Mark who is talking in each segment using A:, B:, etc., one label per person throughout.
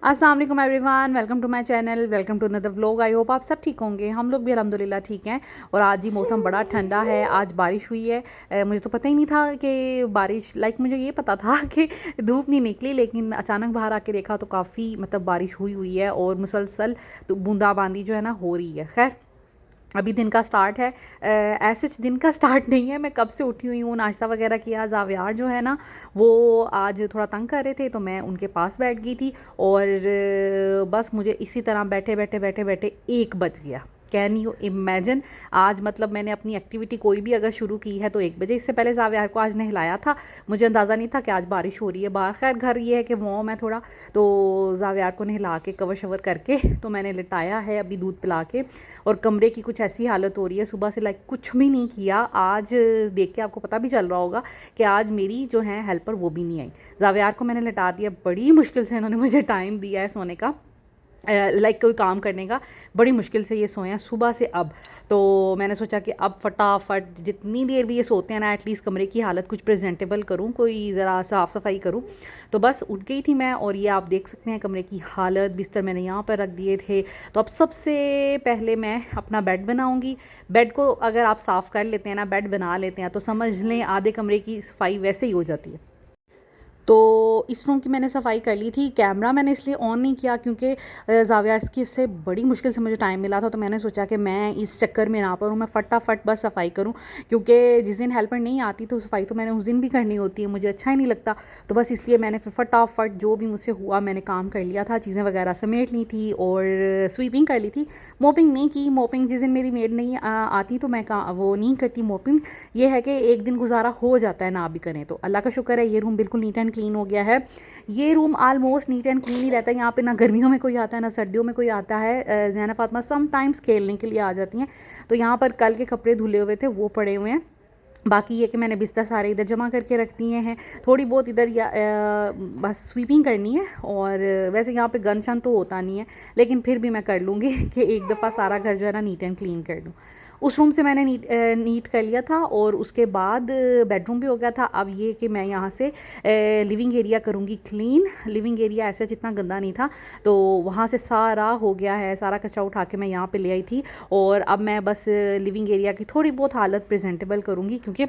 A: अस्सलाम वालेकुम everyone, welcome to my channel, welcome to another vlog. I hope आप सब ठीक होंगे। हम लोग भी अल्हम्दुलिल्लाह ठीक हैं। और आज ही मौसम बड़ा ठंडा है, आज बारिश हुई है। मुझे तो पता ही नहीं था कि बारिश, मुझे ये पता था कि धूप नहीं निकली, लेकिन अचानक बाहर आके देखा तो काफ़ी बारिश हुई है और मुसलसल तो बूंदाबांदी जो है ना हो रही है। खैर, अभी दिन का स्टार्ट है। ऐसे दिन का स्टार्ट नहीं है, मैं कब से उठी हुई हूँ, नाश्ता वगैरह किया। जावियार जो है ना वो आज थोड़ा तंग कर रहे थे तो मैं उनके पास बैठ गई थी और बस मुझे इसी तरह बैठे बैठे बैठे बैठे 1 बज गया। Can you imagine. आज मैंने अपनी एक्टिविटी कोई भी अगर शुरू की है तो 1 बजे। इससे पहले जावियार को आज नहलाया था, मुझे अंदाज़ा नहीं था कि आज बारिश हो रही है बाहर। खैर, घर ये है कि वार्म है थोड़ा, तो जावियार को नहला के कवर शवर करके तो मैंने लिटाया है अभी दूध पिला के। और कमरे की कुछ ऐसी हालत हो रही है, सुबह से कुछ भी नहीं किया। आज देख के आपको पता भी चल रहा होगा कि आज मेरी जो है हेल्पर वो भी नहीं आई। जावियार को मैंने लिटा दिया, बड़ी मुश्किल से इन्होंने मुझे टाइम दिया है सोने का, कोई काम करने का। बड़ी मुश्किल से ये सोए हैं सुबह से। अब तो मैंने सोचा कि अब फटाफट जितनी देर भी ये सोते हैं ना, एटलीस्ट कमरे की हालत कुछ प्रेजेंटेबल करूं, कोई ज़रा साफ़ सफाई करूं। तो बस उठ गई थी मैं, और ये आप देख सकते हैं कमरे की हालत। बिस्तर मैंने यहाँ पर रख दिए थे। तो अब सबसे पहले मैं अपना बेड बनाऊँगी। बेड को अगर आप साफ़ कर लेते हैं ना, बेड बना लेते हैं, तो समझ लें आधे कमरे की सफाई वैसे ही हो जाती है। तो इस रूम की मैंने सफाई कर ली थी। कैमरा मैंने इसलिए ऑन नहीं किया क्योंकि जावियार की से बड़ी मुश्किल से मुझे टाइम मिला था, तो मैंने सोचा कि मैं इस चक्कर में ना पड़ूँ, मैं फटाफट बस सफाई करूँ। क्योंकि जिस दिन हेल्पर नहीं आती तो सफाई तो मैंने उस दिन भी करनी होती है, मुझे अच्छा ही नहीं लगता। तो बस इसलिए मैंने फिर फटाफट जो भी मुझसे हुआ मैंने काम कर लिया था। चीज़ें वगैरह समेट ली थी और स्वीपिंग कर ली थी। मोपिंग नहीं की। मोपिंग जिस दिन मेरी मेड नहीं आती तो मैं वो नहीं करती मोपिंग। ये है कि एक दिन गुजारा हो जाता है ना भी करें तो। अल्लाह का शुक्र है, ये रूम बिल्कुल नीट एंड क्लीन हो गया है। ये room almost neat and clean ही रहता है। यहाँ पे ना गर्मियों में कोई आता है ना सर्दियों में कोई आता है। ज़ैना फातिमा समटाइम्स खेलने के लिए आ जाती हैं। तो यहाँ पर कल के कपड़े धुले हुए थे, वो पड़े हुए हैं। बाकी ये कि मैंने बिस्तर सारे इधर जमा करके रख दिए हैं। थोड़ी बहुत इधर या बस स्वीपिंग करनी है। और वैसे यहाँ पे गन शन तो होता नहीं है, लेकिन फिर भी मैं कर लूँगी कि एक दफ़ा सारा घर जो है ना नीट एंड क्लीन कर लूँ। उस रूम से मैंने नीट कर लिया था और उसके बाद बेडरूम भी हो गया था। अब ये कि मैं यहाँ से लिविंग एरिया करूँगी क्लीन। लिविंग एरिया ऐसे जितना गंदा नहीं था, तो वहाँ से सारा हो गया है। सारा कचरा उठा के मैं यहाँ पे ले आई थी, और अब मैं बस लिविंग एरिया की थोड़ी बहुत हालत प्रेजेंटेबल करूँगी, क्योंकि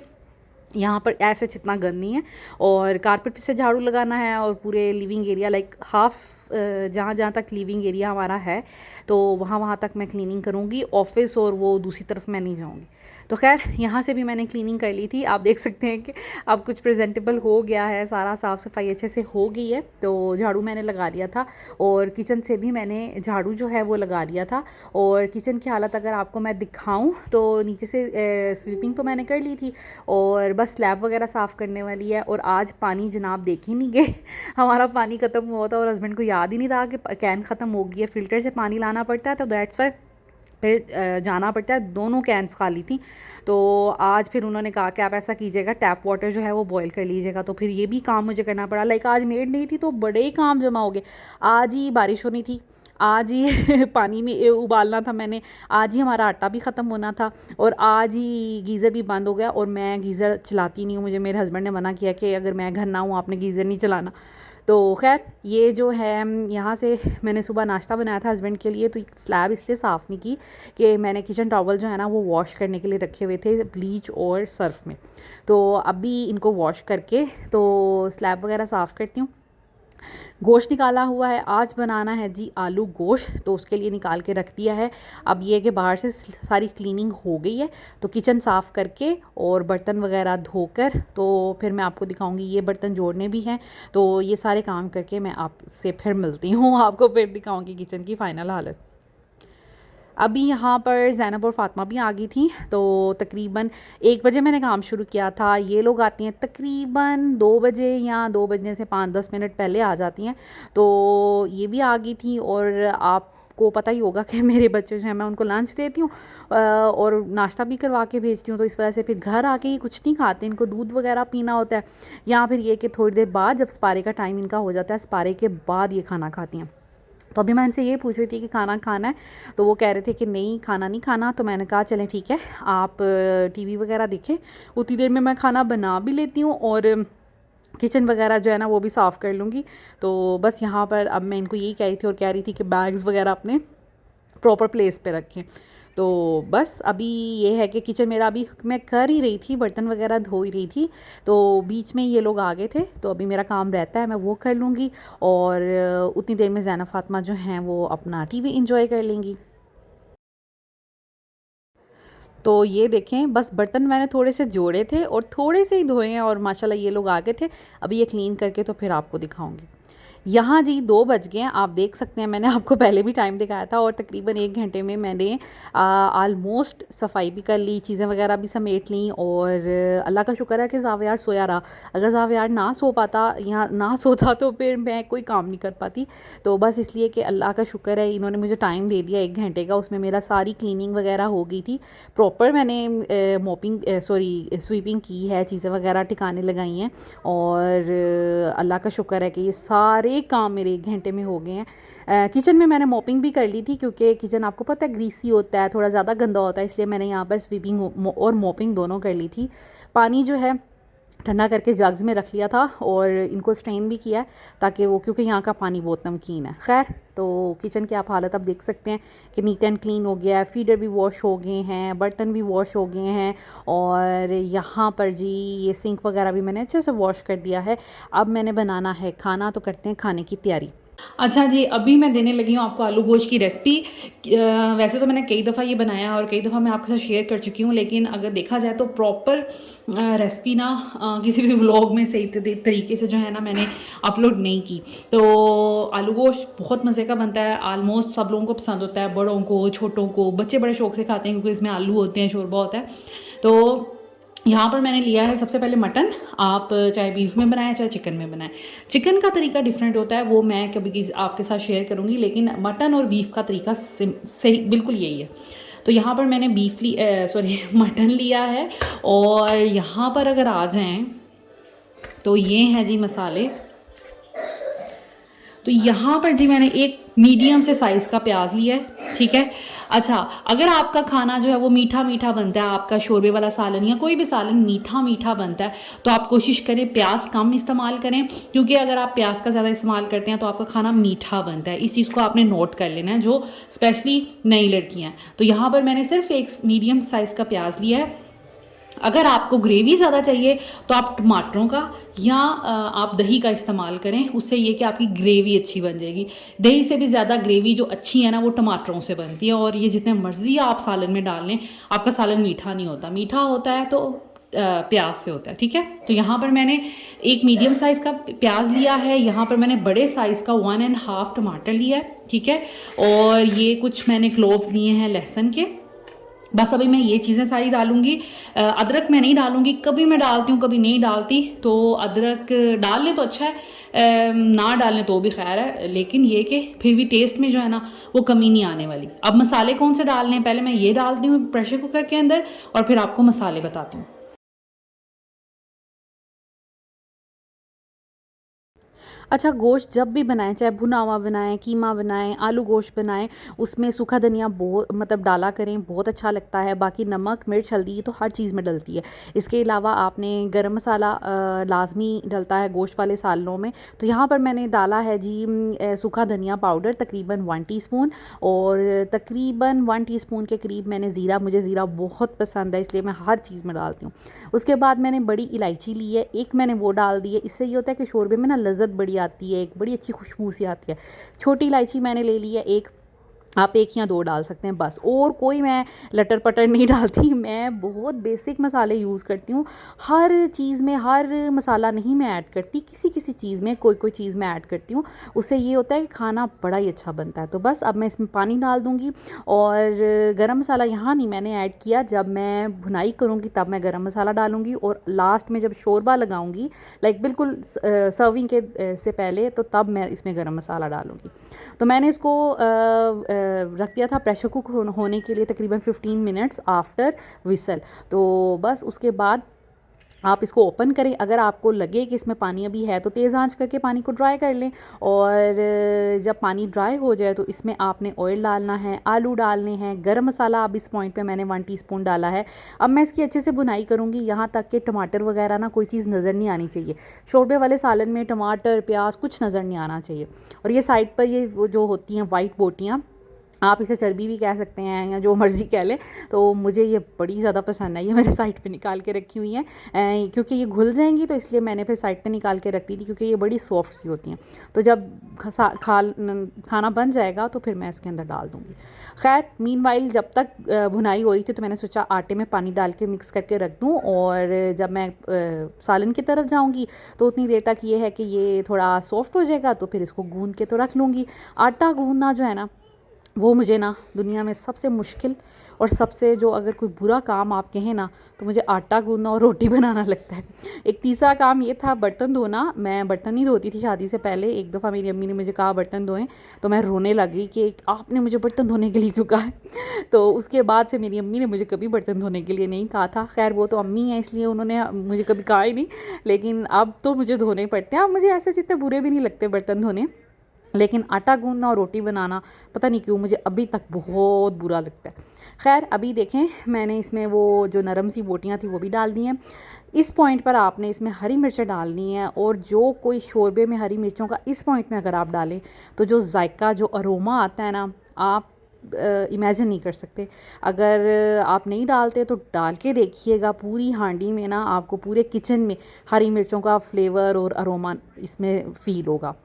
A: यहाँ पर ऐसे जितना गंद नहीं है। और कारपेट पे से झाड़ू लगाना है, और पूरे लिविंग एरिया हाफ जहाँ जहाँ तक लिविंग एरिया हमारा है तो वहाँ वहाँ तक मैं क्लीनिंग करूँगी। ऑफिस और वो दूसरी तरफ मैं नहीं जाऊँगी। तो खैर, यहाँ से भी मैंने क्लीनिंग कर ली थी। आप देख सकते हैं कि अब कुछ प्रेजेंटेबल हो गया है, सारा साफ़ सफाई अच्छे से हो गई है। तो झाड़ू मैंने लगा लिया था, और किचन से भी मैंने झाड़ू जो है वो लगा लिया था। और किचन की हालत अगर आपको मैं दिखाऊं तो नीचे से स्वीपिंग तो मैंने कर ली थी, और बस स्लैब वगैरह साफ़ करने वाली है। और आज पानी जनाब देख ही नहीं गए हमारा पानी ख़त्म हुआ था और हस्बैंड को याद ही नहीं रहा कि कैन ख़त्म हो गई है। फ़िल्टर से पानी लाना पड़ता है, तो दैट्स वाई फिर जाना पड़ता है। दोनों कैंस खाली थी, तो आज फिर उन्होंने कहा कि आप ऐसा कीजिएगा, टैप वाटर जो है वो बॉईल कर लीजिएगा। तो फिर ये भी काम मुझे करना पड़ा। आज मेड नहीं थी तो बड़े ही काम जमा हो गए। आज ही बारिश होनी थी, आज ही पानी में उबालना था मैंने, आज ही हमारा आटा भी ख़त्म होना था, और आज ही गीज़र भी बंद हो गया। और मैं गीज़र चलाती नहीं हूँ, मुझे मेरे हस्बैंड ने मना किया कि अगर मैं घर ना हूँ आपने गीज़र नहीं चलाना। तो खैर, ये जो है यहाँ से मैंने सुबह नाश्ता बनाया था हस्बैंड के लिए। तो स्लैब इसलिए साफ़ नहीं की कि मैंने किचन टॉवल जो है ना वो वॉश करने के लिए रखे हुए थे ब्लीच और सर्फ में। तो अभी इनको वॉश करके तो स्लैब वगैरह साफ़ करती हूँ। गोश्त निकाला हुआ है, आज बनाना है जी आलू गोश्त, तो उसके लिए निकाल के रख दिया है। अब ये कि बाहर से सारी क्लीनिंग हो गई है, तो किचन साफ़ करके और बर्तन वगैरह धोकर तो फिर मैं आपको दिखाऊंगी। ये बर्तन जोड़ने भी हैं, तो ये सारे काम करके मैं आपसे फिर मिलती हूँ, आपको फिर दिखाऊंगी किचन की फ़ाइनल हालत। अभी यहाँ पर ज़ैनब और फ़ातिमा भी आ गई थी, तो तकरीबन 1 बजे मैंने काम शुरू किया था। ये लोग आती हैं तकरीबन 2 बजे, या 2 बजने से 5-10 मिनट पहले आ जाती हैं। तो ये भी आ गई थी, और आपको पता ही होगा कि मेरे बच्चे जो हैं मैं उनको लंच देती हूँ और नाश्ता भी करवा के भेजती हूँ। तो इस वजह से फिर घर आके ये कुछ नहीं खाते, इनको दूध वगैरह पीना होता है, या फिर ये कि थोड़ी देर बाद जब सपारे का टाइम इनका हो जाता है, सपारे के बाद ये खाना खाती हैं। तो अभी मैं इनसे ये पूछ रही थी कि खाना खाना है, तो वो कह रहे थे कि नहीं खाना नहीं खाना। तो मैंने कहा चलें ठीक है, आप टीवी वगैरह देखें, उतनी देर में मैं खाना बना भी लेती हूँ और किचन वगैरह जो है ना वो भी साफ़ कर लूँगी। तो बस यहाँ पर अब मैं इनको यही कह रही थी और कह रही थी कि बैग्स वगैरह अपने प्रॉपर प्लेस पे रखें। तो बस अभी ये है कि किचन मेरा अभी मैं कर ही रही थी, बर्तन वगैरह धो ही रही थी, तो बीच में ये लोग आ गए थे, तो अभी मेरा काम रहता है मैं वो कर लूँगी और उतनी देर में ज़ैना फ़ातिमा जो हैं वो अपना टीवी एंजॉय कर लेंगी। तो ये देखें बस बर्तन मैंने थोड़े से जोड़े थे और थोड़े से ही धोए हैं और माशाल्लाह ये लोग आ गए थे। अभी ये क्लीन करके तो फिर आपको दिखाऊंगी। यहाँ जी 2 बज गए हैं, आप देख सकते हैं मैंने आपको पहले भी टाइम दिखाया था और तकरीबन 1 घंटे में मैंने ऑलमोस्ट सफाई भी कर ली, चीज़ें वगैरह भी समेट ली और अल्लाह का शुक्र है कि ज़ावियार सोया रहा। अगर ज़ावियार ना सो पाता या ना सोता तो फिर मैं कोई काम नहीं कर पाती। तो बस इसलिए कि अल्लाह का शुक्र है इन्होंने मुझे टाइम दे दिया 1 घंटे का, उसमें मेरा सारी क्लीनिंग वगैरह हो गई थी। प्रॉपर मैंने स्वीपिंग की है, चीज़ें वगैरह ठिकाने लगाई हैं और अल्लाह का शुक्र है कि ये सारे काम मेरे 1 घंटे में हो गए हैं। किचन में मैंने मॉपिंग भी कर ली थी क्योंकि किचन आपको पता है ग्रीसी होता है, थोड़ा ज़्यादा गंदा होता है, इसलिए मैंने यहाँ पर स्वीपिंग और मॉपिंग दोनों कर ली थी। पानी जो है ठंडा करके जग्स में रख लिया था और इनको स्ट्रेन भी किया है ताकि वो, क्योंकि यहाँ का पानी बहुत नमकीन है। खैर तो किचन की आप हालत अब देख सकते हैं कि नीट एंड क्लीन हो गया है, फीडर भी वॉश हो गए हैं, बर्तन भी वॉश हो गए हैं और यहाँ पर जी ये सिंक वगैरह भी मैंने अच्छे से वॉश कर दिया है। अब मैंने बनाना है खाना, तो करते हैं खाने की तैयारी। अच्छा जी, अभी मैं देने लगी हूँ आपको आलू गोश्त की रेसिपी। वैसे तो मैंने कई दफ़ा ये बनाया और कई दफ़ा मैं आपके साथ शेयर कर चुकी हूँ, लेकिन अगर देखा जाए तो प्रॉपर रेसिपी ना किसी भी व्लॉग में सही तरीके से जो है ना मैंने अपलोड नहीं की। तो आलू गोश्त बहुत मज़े का बनता है, आलमोस्ट सब लोगों को पसंद होता है, बड़ों को, छोटों को, बच्चे बड़े शौक से खाते हैं क्योंकि इसमें आलू होते हैं, शोरबा होता है। तो यहाँ पर मैंने लिया है सबसे पहले मटन। आप चाहे बीफ में बनाएं चाहे चिकन में बनाएं, चिकन का तरीका डिफरेंट होता है, वो मैं कभी आपके साथ शेयर करूँगी, लेकिन मटन और बीफ का तरीका सही बिल्कुल यही है। तो यहाँ पर मैंने मटन लिया है और यहाँ पर अगर आ जाएं तो ये हैं जी मसाले। तो यहाँ पर जी मैंने एक मीडियम से साइज़ का प्याज लिया है, ठीक है। अच्छा, अगर आपका खाना जो है वो मीठा मीठा बनता है, आपका शोरबे वाला सालन या कोई भी सालन मीठा मीठा बनता है, तो आप कोशिश करें प्याज कम इस्तेमाल करें, क्योंकि अगर आप प्याज का ज़्यादा इस्तेमाल करते हैं तो आपका खाना मीठा बनता है। इस चीज़ को आपने नोट कर लेना है, जो स्पेशली नई लड़कियाँ हैं। तो यहाँ पर मैंने सिर्फ एक मीडियम साइज़ का प्याज लिया है। अगर आपको ग्रेवी ज़्यादा चाहिए तो आप टमाटरों का या आप दही का इस्तेमाल करें, उससे ये कि आपकी ग्रेवी अच्छी बन जाएगी। दही से भी ज़्यादा ग्रेवी जो अच्छी है ना वो टमाटरों से बनती है, और ये जितने मर्ज़ी आप सालन में डाल लें आपका सालन मीठा नहीं होता। मीठा होता है तो प्याज से होता है, ठीक है। तो यहाँ पर मैंने एक मीडियम साइज़ का प्याज लिया है, यहाँ पर मैंने बड़े साइज़ का 1.5 टमाटर लिया है, ठीक है। और ये कुछ मैंने क्लोव्स लिए हैं लहसुन के। बस अभी मैं ये चीज़ें सारी डालूंगी। अदरक मैं नहीं डालूंगी, कभी मैं डालती हूँ कभी नहीं डालती, तो अदरक डाल लें तो अच्छा है, ना डालें तो भी खैर है, लेकिन ये कि फिर भी टेस्ट में जो है ना वो कमी नहीं आने वाली। अब मसाले कौन से डालने हैं, पहले मैं ये डालती हूँ प्रेशर कुकर के अंदर और फिर आपको मसाले बताती हूँ। अच्छा, गोश्त जब भी बनाएं, चाहे भुना हुआ बनाएं, कीमा बनाएं, आलू गोश्त बनाएं, उसमें सूखा धनिया बहुत मतलब डाला करें, बहुत अच्छा लगता है। बाकी नमक मिर्च हल्दी तो हर चीज़ में डलती है। इसके अलावा आपने गरम मसाला लाजमी डलता है गोश्त वाले सालों में। तो यहाँ पर मैंने डाला है जी सूखा धनिया पाउडर तकरीबन 1 टीस्पून, और तकरीबन 1 टीस्पून के करीब मैंने ज़ीरा, मुझे ज़ीरा बहुत पसंद है इसलिए मैं हर चीज़ में डालती हूँ। उसके बाद मैंने बड़ी इलायची ली है, एक मैंने वो डाल दी है। इससे ये होता है कि शोरबे में ना लज़्ज़त बड़ी आती है, एक बड़ी अच्छी खुशबू सी आती है। छोटी इलायची मैंने ले ली है एक, आप 1 या 2 डाल सकते हैं बस, और कोई मैं लटर पटर नहीं डालती। मैं बहुत बेसिक मसाले यूज़ करती हूँ, हर चीज़ में हर मसाला नहीं मैं ऐड करती, किसी किसी चीज़ में कोई कोई चीज़ मैं ऐड करती हूँ, उससे ये होता है कि खाना बड़ा ही अच्छा बनता है। तो बस अब मैं इसमें पानी डाल दूँगी, और गरम मसाला यहाँ नहीं मैंने ऐड किया, जब मैं भुनाई करूँगी तब मैं गरम मसाला डालूँगी, और लास्ट में जब शोरबा लगाऊँगी लाइक बिल्कुल सर्विंग के से पहले, तो तब मैं इसमें गरम मसाला डालूँगी। तो मैंने इसको रख दिया था प्रेशर कुक होने के लिए तकरीबन 15 मिनट्स आफ्टर विसल। तो बस उसके बाद आप इसको ओपन करें, अगर आपको लगे कि इसमें पानी अभी है तो तेज़ आंच करके पानी को ड्राई कर लें, और जब पानी ड्राई हो जाए तो इसमें आपने ऑयल डालना है, आलू डालने हैं, गरम मसाला अब इस पॉइंट पे मैंने 1 टीस्पून डाला है। अब मैं इसकी अच्छे से बुनाई करूँगी, यहाँ तक कि टमाटर वगैरह ना कोई चीज़ नज़र नहीं आनी चाहिए। शोरबे वाले सालन में टमाटर प्याज कुछ नज़र नहीं आना चाहिए। और ये साइड पर ये वो जो होती हैं वाइट बोटियाँ, आप इसे चर्बी भी कह सकते हैं या जो मर्ज़ी कह लें, तो मुझे ये बड़ी ज़्यादा पसंद है। ये मैंने साइड पे निकाल के रखी हुई हैं क्योंकि ये घुल जाएंगी, तो इसलिए मैंने फिर साइड पे निकाल के रख दी थी, क्योंकि ये बड़ी सॉफ्ट सी होती हैं। तो जब खाना बन जाएगा तो फिर मैं इसके अंदर डाल दूँगी। खैर मीनवाइल जब तक भुनाई हो रही थी तो मैंने सोचा आटे में पानी डाल के मिक्स करके रख दूँ, और जब मैं सालन की तरफ जाऊँगी तो उतनी देर तक ये है कि ये थोड़ा सॉफ्ट हो जाएगा, तो फिर इसको गूँध के तो रख लूँगी। आटा गूँधना जो है ना, वो मुझे ना दुनिया में सबसे मुश्किल और सबसे जो अगर कोई बुरा काम आप कहें ना, तो मुझे आटा गूँधना और रोटी बनाना लगता है। एक तीसरा काम ये था बर्तन धोना। मैं बर्तन नहीं धोती थी शादी से पहले। एक दफ़ा मेरी अम्मी ने मुझे कहा बर्तन धोएं, तो मैं रोने लगी कि आपने मुझे बर्तन धोने के लिए क्यों कहा है। तो उसके बाद से मेरी अम्मी ने मुझे कभी बर्तन धोने के लिए नहीं कहा था। खैर वो तो अम्मी हैं इसलिए उन्होंने मुझे कभी कहा ही नहीं, लेकिन अब तो मुझे धोने पड़ते हैं। अब मुझे ऐसे जितने बुरे भी नहीं लगते बर्तन धोने, लेकिन आटा गूँधना और रोटी बनाना पता नहीं क्यों मुझे अभी तक बहुत बुरा लगता है। खैर अभी देखें, मैंने इसमें वो जो नरम सी बोटियाँ थी वो भी डाल दी हैं। इस पॉइंट पर आपने इसमें हरी मिर्चें डालनी है, और जो कोई शोरबे में हरी मिर्चों का इस पॉइंट में अगर आप डालें तो जो जायका जो अरोमा आता है ना, आप इमेजिन नहीं कर सकते। अगर आप नहीं डालते तो डाल के देखिएगा, पूरी हांडी में ना आपको पूरे किचन में हरी मिर्चों का फ्लेवर और अरोमा इसमें फ़ील होगा।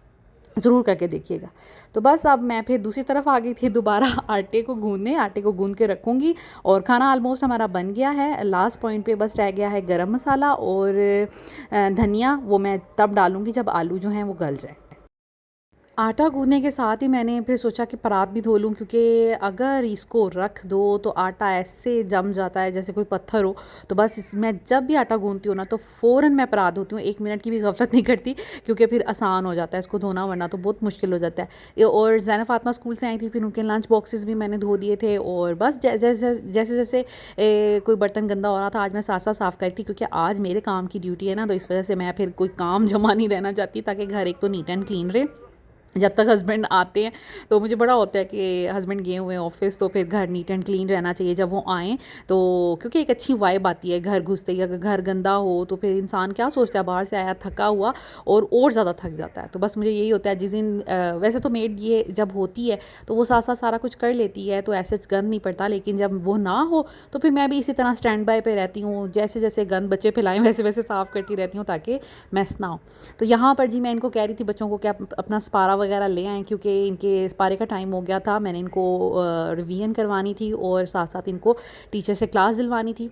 A: ज़रूर करके देखिएगा। तो बस अब मैं फिर दूसरी तरफ आ गई थी दोबारा आटे को गूँधने। आटे को गूँध के रखूँगी, और खाना ऑलमोस्ट हमारा बन गया है। लास्ट पॉइंट पे बस रह गया है गरम मसाला और धनिया। वो मैं तब डालूँगी जब आलू जो हैं वो गल जाए। आटा गूँधने के साथ ही मैंने फिर सोचा कि परात भी धो लूँ, क्योंकि अगर इसको रख दो तो आटा ऐसे जम जाता है जैसे कोई पत्थर हो। तो बस मैं जब भी आटा गूँधती हूँ ना तो फ़ौरन मैं परात धोती हूँ, 1 मिनट की भी गफलत नहीं करती, क्योंकि फिर आसान हो जाता है इसको धोना, वरना तो बहुत मुश्किल हो जाता है। और ज़ैना फ़ातिमा स्कूल से आई थी, फिर उनके लंच बॉक्सेस भी मैंने धो दिए थे। और बस जैसे जैसे कोई बर्तन गंदा हो रहा था, आज मैं साथ साथ साफ़ करती, क्योंकि आज मेरे काम की ड्यूटी है ना, तो इस वजह से मैं फिर कोई काम जमा नहीं रहना चाहती, ताकि घर एक तो नीट एंड क्लीन रहे। जब तक हस्बैंड आते हैं तो मुझे बड़ा होता है कि हस्बैंड गए हुए हैं ऑफिस, तो फिर घर नीट एंड क्लीन रहना चाहिए जब वो आएँ, तो क्योंकि एक अच्छी वाइब आती है घर घुसते ही। अगर घर गंदा हो तो फिर इंसान क्या सोचता है, बाहर से आया थका हुआ और ज़्यादा थक जाता है। तो बस मुझे यही होता है जिस दिन वैसे तो मेड ये जब होती है तो वो साथ साथ सारा कुछ कर लेती है, तो ऐसे गंद नहीं पड़ता, लेकिन जब वो ना हो तो फिर मैं भी इसी तरह स्टैंड बाय पे रहती हूँ। जैसे जैसे गंद बच्चे फैलाएं वैसे वैसे साफ़ करती रहती हूँ, ताकि मैस ना हो। तो यहाँ पर जी मैं इनको कह रही थी बच्चों को कि आप अपना स्पारा वगैरह ले आएँ, क्योंकि इनके स्पारे का टाइम हो गया था। मैंने इनको रिवीजन करवानी थी और साथ साथ इनको टीचर से क्लास दिलवानी थी।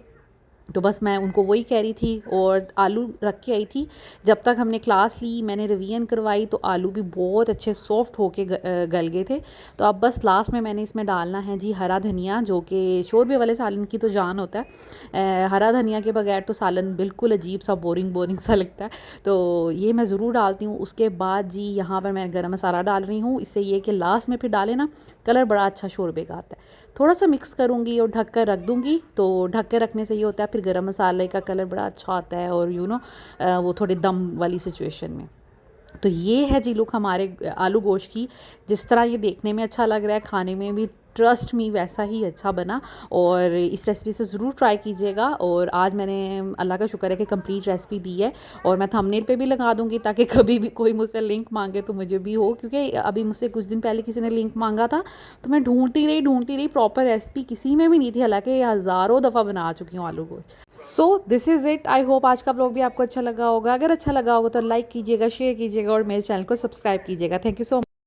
A: तो बस मैं उनको वही कह रही थी, और आलू रख के आई थी। जब तक हमने क्लास ली, मैंने रिवीजन करवाई, तो आलू भी बहुत अच्छे सॉफ्ट होके गल गए थे। तो अब बस लास्ट में मैंने इसमें डालना है जी हरा धनिया, जो कि शोरबे वाले सालन की तो जान होता है। हरा धनिया के बगैर तो सालन बिल्कुल अजीब सा बोरिंग सा लगता है, तो ये मैं ज़रूर डालती हूँ। उसके बाद जी यहाँ पर मैं गरम मसाला डाल रही हूँ, इससे ये कि लास्ट में फिर डाले ना कलर बड़ा अच्छा शोरबे का आता है। थोड़ा सा मिक्स करूँगी और ढक कर रख दूँगी। तो ढक के रखने से ये होता है फिर गरम मसाले का कलर बड़ा अच्छा आता है, और वो थोड़े दम वाली सिचुएशन में। तो ये है जी लुक हमारे आलू गोश्त की। जिस तरह ये देखने में अच्छा लग रहा है, खाने में भी ट्रस्ट मी वैसा ही अच्छा बना। और इस रेसिपी से ज़रूर ट्राई कीजिएगा। और आज मैंने अल्लाह का शुक्र है कि कंप्लीट रेसिपी दी है, और मैं थंबनेल पे भी लगा दूंगी, ताकि कभी भी कोई मुझसे लिंक मांगे तो मुझे भी हो। क्योंकि अभी मुझसे कुछ दिन पहले किसी ने लिंक मांगा था, तो मैं ढूंढती रही प्रॉपर रेसिपी किसी में भी नहीं थी, हालांकि हज़ारों दफ़ा बना चुकी हूँ आलू गोश्त। So this is it. I hope आज का व्लॉग भी आपको अच्छा लगा होगा। अगर अच्छा लगा होगा तो लाइक कीजिएगा, शेयर कीजिएगा, और मेरे चैनल को सब्सक्राइब कीजिएगा। Thank you so much.